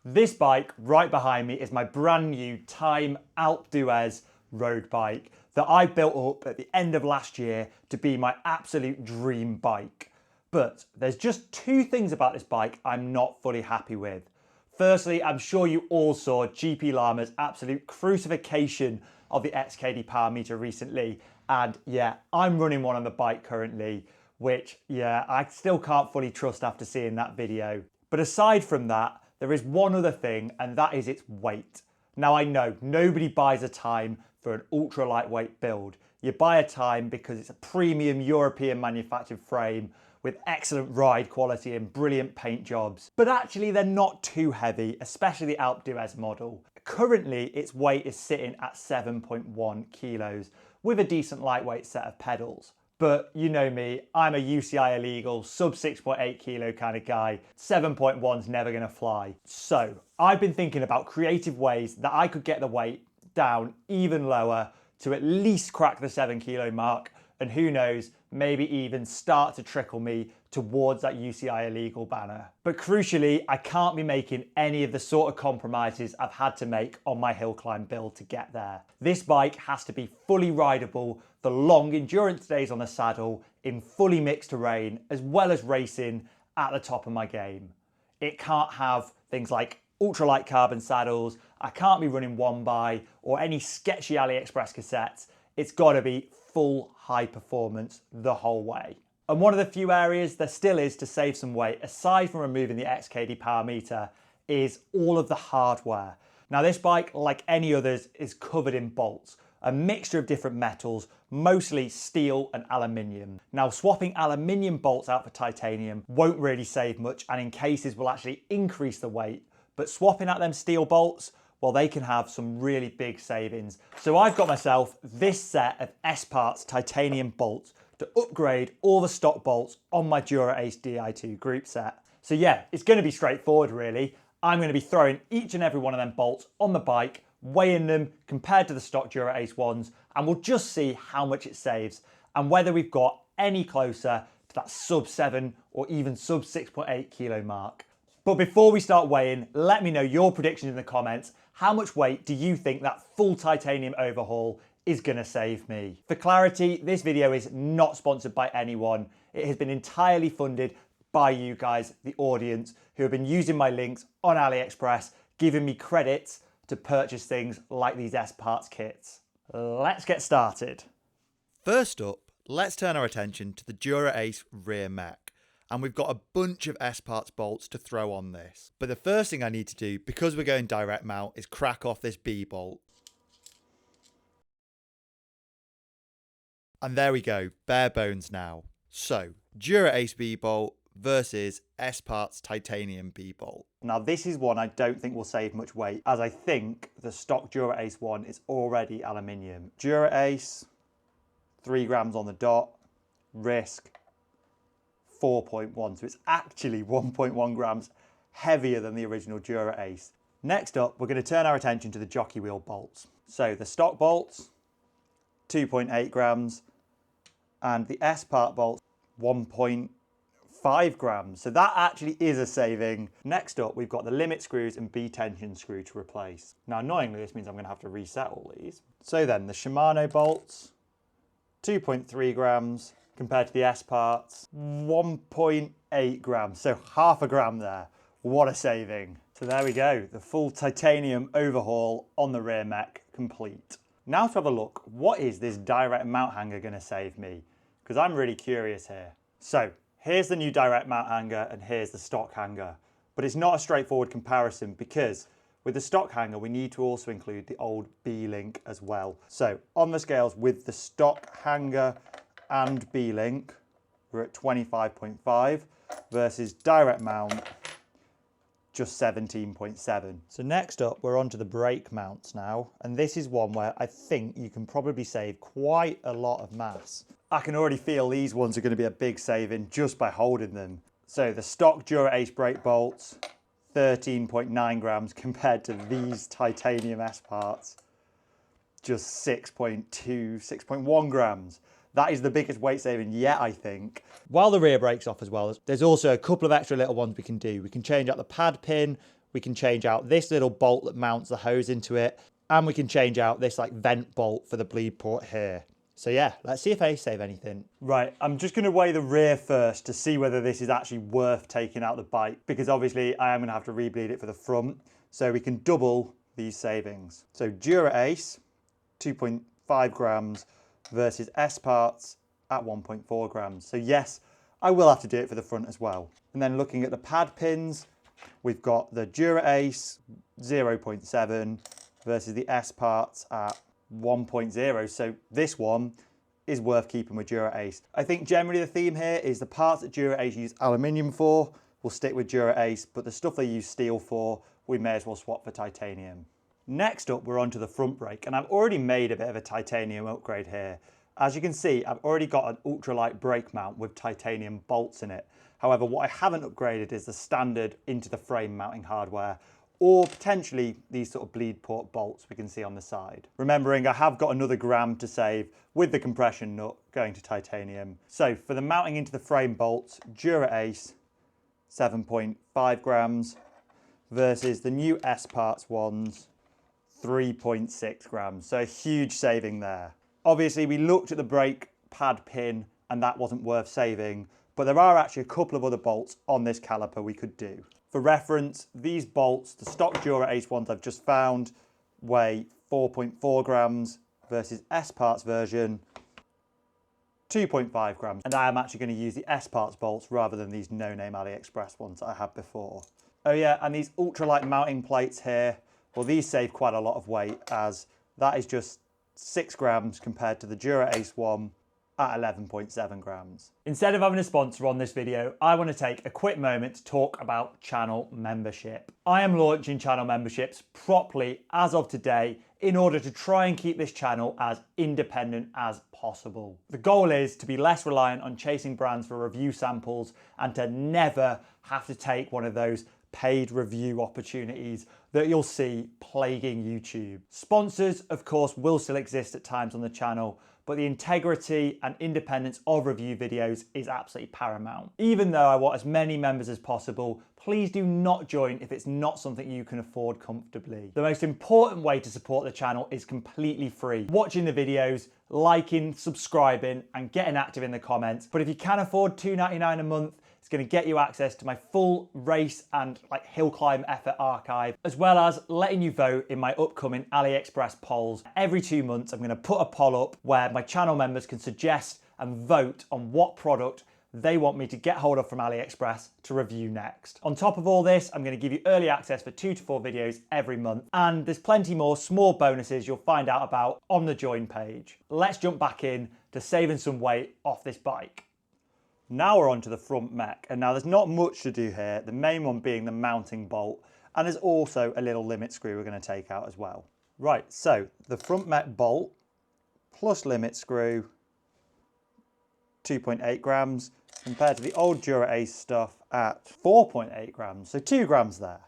This bike right behind me is my brand new Time Alpe road bike that I built up at the end of last year to be my absolute dream bike. But there's just two things about this bike I'm not fully happy with. Firstly, I'm sure you all saw GP Llama's absolute crucifixion of the XKD power meter recently. And yeah, I'm running one on the bike currently, which yeah, I still can't fully trust after seeing that video. But aside from that, there is one other thing, and that is its weight. Now I know nobody buys a Time for an ultra lightweight build. You buy a Time because it's a premium European manufactured frame with excellent ride quality and brilliant paint jobs. But actually they're not too heavy, especially the Alpe d'Huez model. Currently its weight is sitting at 7.1 kilos with a decent lightweight set of pedals. But you know me, I'm a UCI illegal, sub 6.8 kilo kind of guy. 7.1's never gonna fly. So I've been thinking about creative ways that I could get the weight down even lower to at least crack the 7 kilo mark. And who knows, maybe even start to trickle me towards that UCI illegal banner. But crucially, I can't be making any of the sort of compromises I've had to make on my hill climb build to get there. This bike has to be fully rideable for long endurance days on the saddle in fully mixed terrain, as well as racing at the top of my game. It can't have things like ultralight carbon saddles, I can't be running one by or any sketchy AliExpress cassettes. It's gotta be full high performance the whole way. And one of the few areas there still is to save some weight, aside from removing the XKD power meter, is all of the hardware. Now this bike, like any others, is covered in bolts, a mixture of different metals, mostly steel and aluminium. Now swapping aluminium bolts out for titanium won't really save much, and in cases will actually increase the weight, but swapping out them steel bolts, well, they can have some really big savings. So I've got myself this set of S-Parts titanium bolts to upgrade all the stock bolts on my Dura-Ace Di2 group set. So yeah, it's gonna be straightforward really. I'm gonna be throwing each and every one of them bolts on the bike, weighing them compared to the stock Dura-Ace ones, and we'll just see how much it saves and whether we've got any closer to that sub 7 or even sub 6.8 kilo mark. But before we start weighing, let me know your predictions in the comments. How much weight do you think that full titanium overhaul is gonna save me? For clarity, this video is not sponsored by anyone. It has been entirely funded by you guys, the audience, who have been using my links on AliExpress, giving me credits to purchase things like these S-Parts kits. Let's get started. First up, let's turn our attention to the Dura-Ace rear mech. And we've got a bunch of S-Parts bolts to throw on this. But the first thing I need to do, because we're going direct mount, is crack off this B bolt. And there we go, bare bones now. So, Dura-Ace B bolt versus S-Parts titanium B bolt. Now this is one I don't think will save much weight, as I think the stock Dura-Ace one is already aluminium. Dura-Ace, 3 grams on the dot, risk 4.1, so it's actually 1.1 grams heavier than the original Dura-Ace. Next up, we're going to turn our attention to the jockey wheel bolts. So the stock bolts, 2.8 grams, and the S-Part bolts, 1.5 grams. So that actually is a saving. Next up, we've got the limit screws and B-tension screw to replace. Now, annoyingly, this means I'm going to have to reset all these. So then, the Shimano bolts, 2.3 grams, compared to the S-Parts, 1.8 grams, so half a gram there. What a saving. So there we go, the full titanium overhaul on the rear mech complete. Now to have a look, what is this direct mount hanger gonna save me? Because I'm really curious here. So here's the new direct mount hanger and here's the stock hanger. But it's not a straightforward comparison because with the stock hanger, we need to also include the old B-link as well. So on the scales with the stock hanger and B-link, we're at 25.5 versus direct mount, just 17.7. So next up, we're onto the brake mounts now. And this is one where I think you can probably save quite a lot of mass. I can already feel these ones are going to be a big saving just by holding them. So the stock Dura-Ace brake bolts, 13.9 grams compared to these titanium S-Parts, just 6.2, 6.1 grams. That is the biggest weight saving yet, I think. While the rear brake's off as well, there's also a couple of extra little ones we can do. We can change out the pad pin, We can change out this little bolt that mounts the hose into it, and we can change out this like vent bolt for the bleed port here. So yeah, let's see if they save anything. Right, I'm just going to weigh the rear first to see whether this is actually worth taking out the bike, because obviously I am going to have to rebleed it for the front, so we can double these savings. So Dura Ace, 2.5 grams versus S parts at 1.4 grams. So yes, I will have to do it for the front as well. And then looking at the pad pins, we've got the Dura Ace 0.7 versus the S parts at 1.0. So this one is worth keeping with Dura Ace. I think generally the theme here is the parts that Dura Ace use aluminium for, we'll stick with Dura Ace, but the stuff they use steel for, we may as well swap for titanium. Next up, we're onto the front brake, and I've already made a bit of a titanium upgrade here. As you can see, I've already got an ultralight brake mount with titanium bolts in it. However, what I haven't upgraded is the standard into the frame mounting hardware, or potentially these sort of bleed port bolts we can see on the side. Remembering I have got another gram to save with the compression nut going to titanium. So for the mounting into the frame bolts, Dura Ace 7.5 grams versus the new S parts ones 3.6 grams. So a huge saving there. Obviously we looked at the brake pad pin and that wasn't worth saving, but there are actually a couple of other bolts on this caliper we could do. For reference, these bolts, the stock Dura Ace ones I've just found, weigh 4.4 grams versus S parts version 2.5 grams. And I am actually going to use the S parts bolts rather than these no-name AliExpress ones that I had before. Oh yeah, and these ultralight mounting plates here, well, these save quite a lot of weight, as that is just 6 grams compared to the Dura Ace one at 11.7 grams. Instead of having a sponsor on this video, I want to take a quick moment to talk about channel membership. I am launching channel memberships properly as of today in order to try and keep this channel as independent as possible. The goal is to be less reliant on chasing brands for review samples and to never have to take one of those paid review opportunities that you'll see plaguing YouTube. Sponsors, of course, will still exist at times on the channel, but the integrity and independence of review videos is absolutely paramount. Even though I want as many members as possible, please do not join if it's not something you can afford comfortably. The most important way to support the channel is completely free. Watching the videos, liking, subscribing, and getting active in the comments. But if you can afford $2.99 a month, it's going to get you access to my full race and hill climb effort archive, as well as letting you vote in my upcoming AliExpress polls. Every 2 months, I'm going to put a poll up where my channel members can suggest and vote on what product they want me to get hold of from AliExpress to review next. On top of all this, I'm going to give you early access for 2 to 4 videos every month, and there's plenty more small bonuses you'll find out about on the join page. Let's jump back in to saving some weight off this bike. Now we're onto the front mech, and now there's not much to do here, the main one being the mounting bolt, and there's also a little limit screw we're going to take out as well. Right, so the front mech bolt plus limit screw, 2.8 grams, compared to the old Dura Ace stuff at 4.8 grams, so 2 grams there.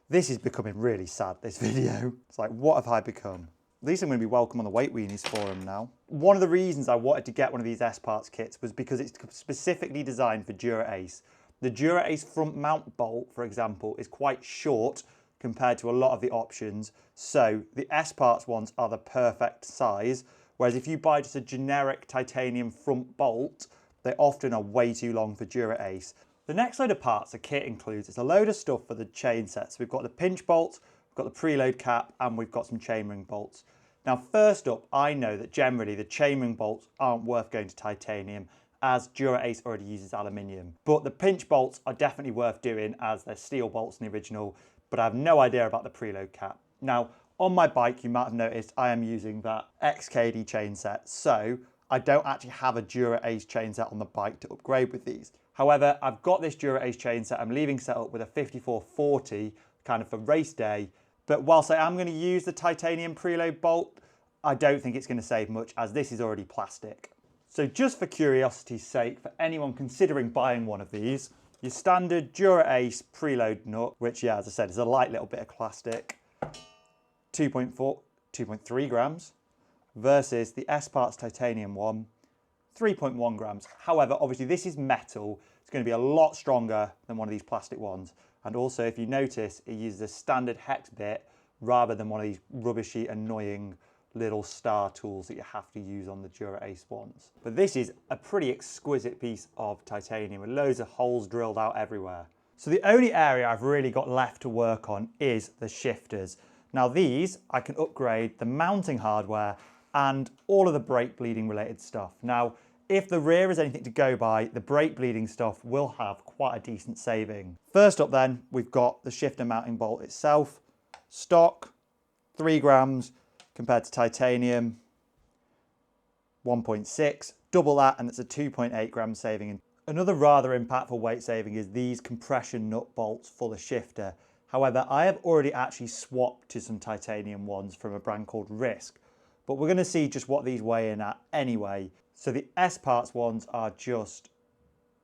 This is becoming really sad, this video. It's like, what have I become? At least I'm going to be welcome on the weight weenies forum now. One of the reasons I wanted to get one of these S parts kits was because it's specifically designed for Dura Ace. The Dura Ace front mount bolt, for example, is quite short compared to a lot of the options. So the S parts ones are the perfect size. Whereas if you buy just a generic titanium front bolt, they often are way too long for Dura Ace. The next load of parts the kit includes is a load of stuff for the chain sets. We've got the pinch bolt, we've got the preload cap, and we've got some chainring bolts. Now, first up, I know that generally the chainring bolts aren't worth going to titanium, as Dura Ace already uses aluminium. But the pinch bolts are definitely worth doing, as they're steel bolts in the original, but I have no idea about the preload cap. Now, on my bike, you might have noticed I am using that XKD chain set, so I don't actually have a Dura Ace chain set on the bike to upgrade with these. However, I've got this Dura Ace chain set I'm leaving set up with a 5440, kind of for race day. But whilst I am going to use the titanium preload bolt, I don't think it's going to save much, as this is already plastic. So just for curiosity's sake, for anyone considering buying one of these, your standard Dura Ace preload nut, which, yeah, as I said, is a light little bit of plastic, 2.3 grams, versus the S parts titanium one, 3.1 grams. However, obviously this is metal. It's going to be a lot stronger than one of these plastic ones. And also, if you notice, it uses a standard hex bit rather than one of these rubbishy, annoying little star tools that you have to use on the Dura Ace ones. But this is a pretty exquisite piece of titanium with loads of holes drilled out everywhere. So the only area I've really got left to work on is the shifters. Now these, I can upgrade the mounting hardware and all of the brake bleeding related stuff. Now, if the rear is anything to go by, the brake bleeding stuff will have quite a decent saving. First up then, we've got the shifter mounting bolt itself. Stock, 3 grams, compared to titanium, 1.6. Double that and it's a 2.8 gram saving. Another rather impactful weight saving is these compression nut bolts for the shifter. However, I have already actually swapped to some titanium ones from a brand called Risk, but we're going to see just what these weigh in at anyway. So the S parts ones are just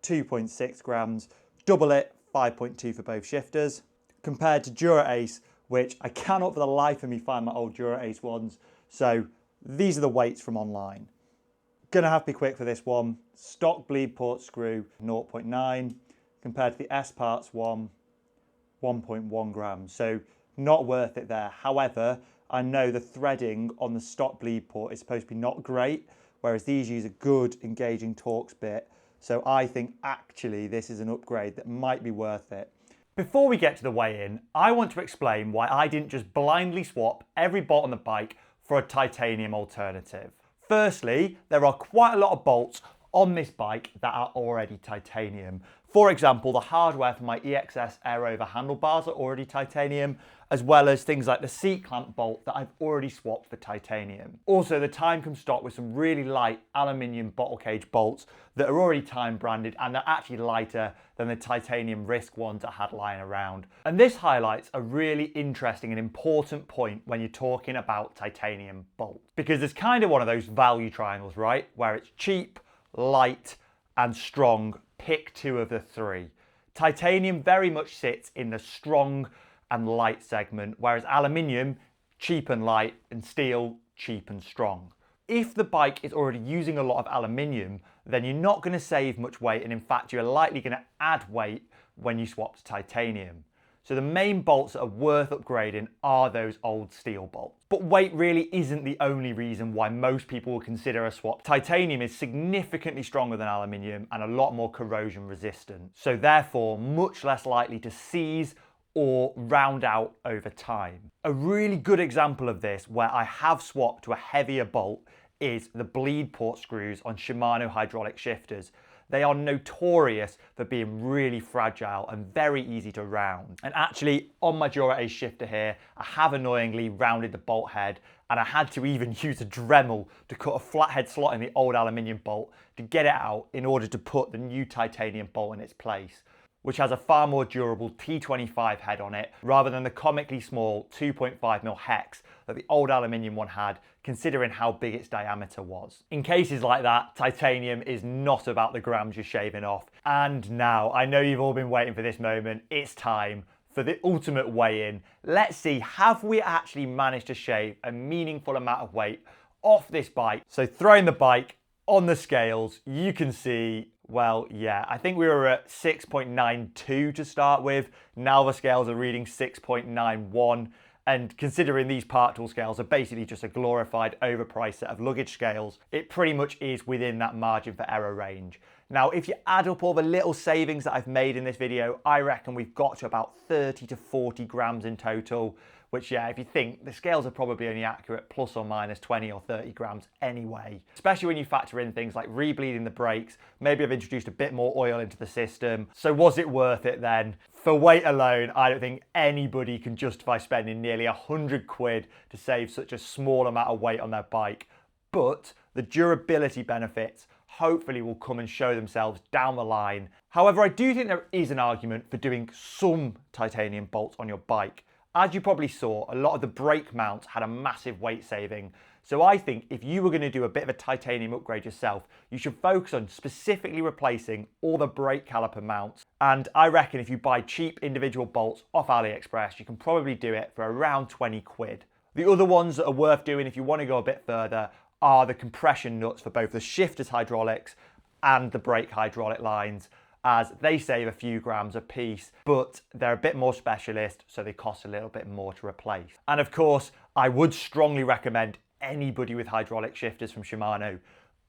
2.6 grams, double it, 5.2 for both shifters, compared to Dura Ace, which I cannot for the life of me find my old Dura Ace ones. So these are the weights from online. Gonna have to be quick for this one. Stock bleed port screw 0.9 compared to the S parts one 1.1 grams. So not worth it there. However, I know the threading on the stock bleed port is supposed to be not great, whereas these use a good engaging Torx bit. So I think actually this is an upgrade that might be worth it. Before we get to the weigh-in, I want to explain why I didn't just blindly swap every bolt on the bike for a titanium alternative. Firstly, there are quite a lot of bolts on this bike that are already titanium. For example, the hardware for my EXS Air Over handlebars are already titanium, as well as things like the seat clamp bolt that I've already swapped for titanium. Also, the Time comes stock with some really light aluminium bottle cage bolts that are already Time branded, and they're actually lighter than the titanium Risk ones I had lying around. And this highlights a really interesting and important point when you're talking about titanium bolts, because it's kind of one of those value triangles, right? Where it's cheap, light, and strong. Pick two of the three. Titanium very much sits in the strong and light segment, whereas aluminium, cheap and light, and steel, cheap and strong. If the bike is already using a lot of aluminium, then you're not going to save much weight, and in fact you're likely going to add weight when you swap to titanium. So the main bolts that are worth upgrading are those old steel bolts. But weight really isn't the only reason why most people will consider a swap. Titanium is significantly stronger than aluminium and a lot more corrosion resistant, so therefore much less likely to seize or round out over time. A really good example of this where I have swapped to a heavier bolt is the bleed port screws on Shimano hydraulic shifters. They are notorious for being really fragile and very easy to round. And actually, on my Dura Ace shifter here, I have annoyingly rounded the bolt head, and I had to even use a Dremel to cut a flathead slot in the old aluminium bolt to get it out in order to put the new titanium bolt in its place, which has a far more durable T25 head on it rather than the comically small 2.5mm hex that the old aluminium one had, considering how big its diameter was. In cases like that, titanium is not about the grams you're shaving off. And now, I know you've all been waiting for this moment, it's time for the ultimate weigh-in. Let's see, have we actually managed to shave a meaningful amount of weight off this bike? So throwing the bike on the scales, you can see, well, yeah, I think we were at 6.92 to start with. Now the scales are reading 6.91. And considering these part tool scales are basically just a glorified overpriced set of luggage scales, it pretty much is within that margin for error range. Now, if you add up all the little savings that I've made in this video, I reckon we've got to about 30 to 40 grams in total, which, yeah, if you think, the scales are probably only accurate plus or minus 20 or 30 grams anyway. Especially when you factor in things like rebleeding the brakes, maybe I've introduced a bit more oil into the system. So was it worth it then? For weight alone, I don't think anybody can justify spending nearly 100 quid to save such a small amount of weight on their bike. But the durability benefits hopefully will come and show themselves down the line. However, I do think there is an argument for doing some titanium bolts on your bike. As you probably saw, a lot of the brake mounts had a massive weight saving. So I think if you were going to do a bit of a titanium upgrade yourself, you should focus on specifically replacing all the brake caliper mounts. And I reckon if you buy cheap individual bolts off AliExpress, you can probably do it for around 20 quid. The other ones that are worth doing if you want to go a bit further are the compression nuts for both the shifter's hydraulics and the brake hydraulic lines. as they save a few grams a piece, but they're a bit more specialist, so they cost a little bit more to replace. And of course, I would strongly recommend anybody with hydraulic shifters from Shimano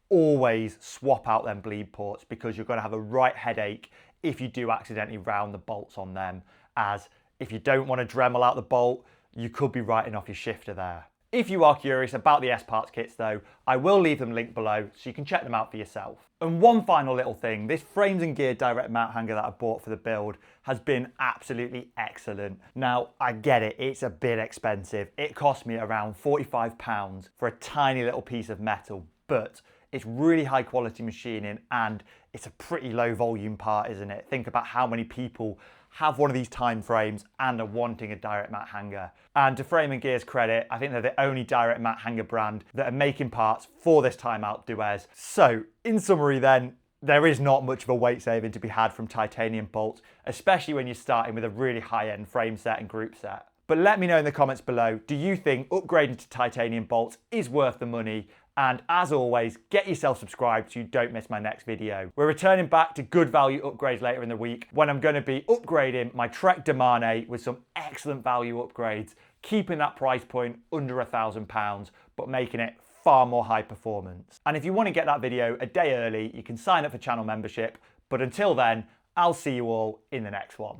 always swap out them bleed ports, because you're going to have a right headache if you do accidentally round the bolts on them, as if you don't want to Dremel out the bolt, you could be writing off your shifter there. If you are curious about the S-Parts kits though, I will leave them linked below so you can check them out for yourself. And one final little thing, this frames and gear direct mount hanger that I bought for the build has been absolutely excellent. Now, I get it, it's a bit expensive. It cost me around £45 for a tiny little piece of metal, but it's really high quality machining and it's a pretty low volume part, isn't it? Think about how many people have one of these time frames and are wanting a direct mount hanger. And to Frame and Gear's credit, I think they're the only direct mount hanger brand that are making parts for this Time Alpe huez. So in summary then, there is not much of a weight saving to be had from titanium bolts, especially when you're starting with a really high-end frame set and group set. But let me know in the comments below, do you think upgrading to titanium bolts is worth the money? And as always, get yourself subscribed so you don't miss my next video. We're returning back to good value upgrades later in the week when I'm going to be upgrading my Trek Demane with some excellent value upgrades, keeping that price point under £1,000, but making it far more high performance. And if you want to get that video a day early, you can sign up for channel membership. But until then, I'll see you all in the next one.